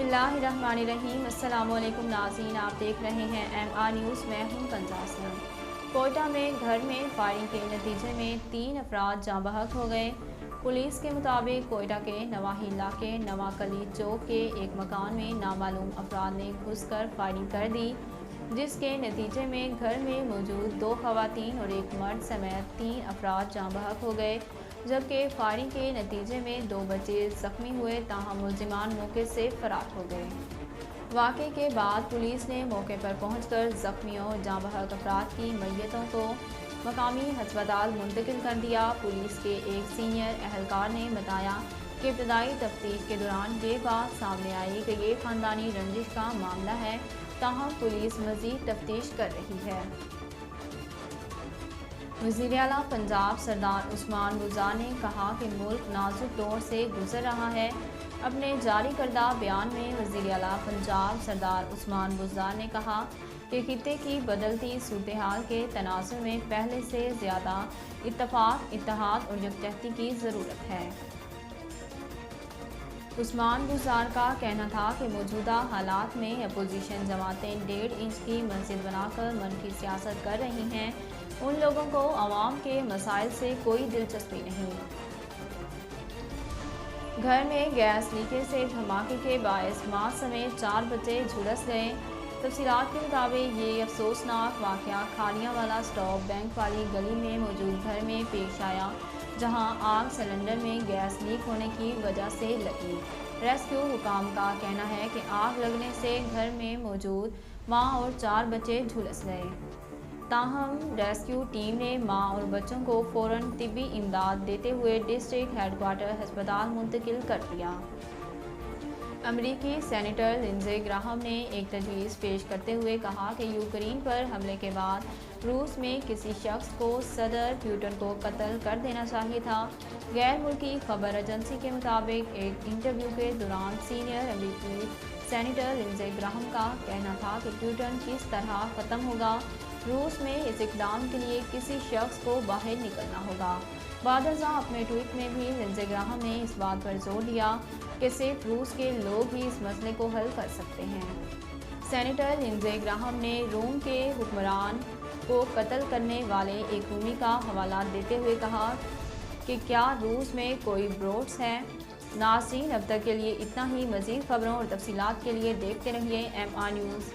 बिस्मिल्लाहिर्रहमानिर्रहीम। अस्सलाम वालेकुम नाज़रीन, आप देख रहे हैं MR न्यूज़। मैं हूं कंजासिया। कोयटा में घर में फायरिंग के नतीजे में 3 अफराद जाँ बहक हो गए। पुलिस के मुताबिक कोयटा के नवाही इलाके नवा कली चौक के एक मकान में नामालूम अफराद ने घुसकर फायरिंग कर दी, जिसके नतीजे में घर में मौजूद 2 खवातीन और एक मर्द समेत 3 अफराद जाँ बहक हो गए, जबकि फायरिंग के नतीजे में 2 बच्चे जख्मी हुए। ताहम मुल्जिमान मौके से फरार हो गए। वाक़े के बाद पुलिस ने मौके पर पहुंचकर जख्मियों और जाँ बहक अफराद की मैयतों को मकामी अस्पताल मुंतकिल कर दिया। पुलिस के एक सीनियर एहलकार ने बताया कि इब्तदाई तफ्तीश के दौरान ये बात सामने आई कि ये ख़ानदानी रंजिश का मामला है। ताहम पुलिस मज़ीद तफ्तीश कर रही है। वज़ीर आला पंजाब सरदार उस्मान बुज़दार ने कहा कि मुल्क नाजुक दौर से गुजर रहा है। अपने जारी करदा बयान में वज़ीर आला पंजाब सरदार उस्मान बुज़दार ने कहा कि खित्ते की बदलती सूरत हाल के तनाज़ुर में पहले से ज़्यादा इत्तफ़ाक़, इत्तेहाद और यकजहती की ज़रूरत है। उस्मान बुज़दार का कहना था कि मौजूदा हालात में अपोजिशन जमातें 1.5 इंच की मस्जिद बनाकर मनफी सियासत कर रही हैं। उन लोगों को आवाम के मसाइल से कोई दिलचस्पी नहीं। घर में गैस लीकेज से धमाके के बायस माँ समेत 4 बच्चे झुलस गए। तफसीलात के मुताबिक ये अफसोसनाक वाक़या खानियावाला स्टॉप बैंक वाली गली में मौजूद घर में पेश आया, जहां आग सिलेंडर में गैस लीक होने की वजह से लगी। रेस्क्यू हुकाम का कहना है कि आग लगने से घर में मौजूद माँ और 4 बच्चे झुलस गए। ताहम रेस्क्यू टीम ने माँ और बच्चों को फ़ौरन तिब्बी इमदाद देते हुए डिस्ट्रिक्ट हेडक्वार्टर अस्पताल मुंतकिल कर दिया। अमरीकी सेनेटर लिंडसे ग्राहम ने एक तजवीज़ पेश करते हुए कहा कि यूक्रेन पर हमले के बाद रूस में किसी शख्स को सदर पुतिन को कत्ल कर देना चाहिए था। गैर मुल्की खबर एजेंसी के मुताबिक एक इंटरव्यू के दौरान सीनियर अमरीकी सेनेटर लिंडसे ग्राहम का कहना था कि पुतिन किस तरह ख़त्म होगा। रूस में इस इक़दाम के लिए किसी शख्स को बाहर निकलना होगा। बादशाह अपने ट्वीट में भी लिंडसे ग्राहम ने इस बात पर जोर दिया कि सिर्फ रूस के लोग ही इस मसले को हल कर सकते हैं। सेनेटर लिंडसे ग्राहम ने रोम के हुक्मरान को कत्ल करने वाले एक रूमी का हवाला देते हुए कहा कि क्या रूस में कोई ब्रोड्स है। नाज़रीन, अब तक के लिए इतना ही। मज़ीद खबरों और तफसीलात के लिए देखते रहिए MR न्यूज़।